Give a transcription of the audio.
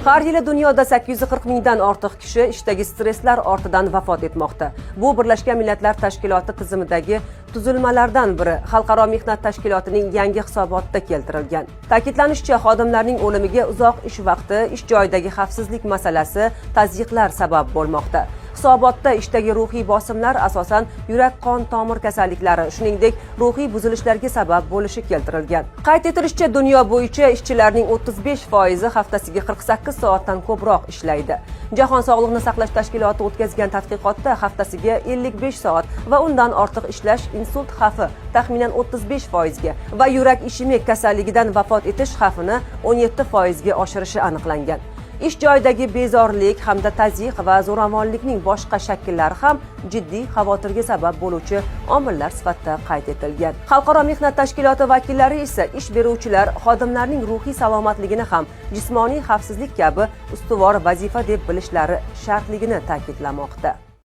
Har yili dunyoda 840 mingdan ortiq kishi ishdagi stresslar ortidan vafot etmoqda. Bu Birlashgan Millatlar Tashkiloti tizimidagi tuzilmalardan biri Xalqaro mehnat tashkilotining yangi hisobotida keltirilgan. Ta'kidlanishicha, xodimlarning o'limiga uzoq ish vaqti, ish joyidagi xavfsizlik masalasi, tazyiqlar sabab bo'lmoqda. Hisobotda ishdagi ruhiy bosimlar asosan yurak-qon tomir kasalliklari, shuningdek ruhiy buzilishlarga sabab bo'lishi keltirilgan. Qayd etilishicha, dunyo bo'yicha ishchilarning 35% haftasiga 48 soatdan ko'proq ishlaydi. Jahon Sog'liqni saqlash tashkiloti o'tkazgan tadqiqotda haftasiga 55 soat va undan ortiq ishlash insult xavfi taxminan 35% ga va yurak ishemik kasalligidan vafot etish xavfini 17% ga oshirishi aniqlangan. Ish joyidagi bezorlik hamda tazyiq va zo'ravonlikning boshqa shakllari ham jiddiy xavotirga sabab bo'luvchi omillar sifatida qayd etilgan. Xalqaro mehnat tashkiloti vakillari esa ish beruvchilar xodimlarning ruhiy salomatligini ham jismoniy xavfsizlik kabi ustuvor vazifa deb bilishlari shartligini ta'kidlamoqda.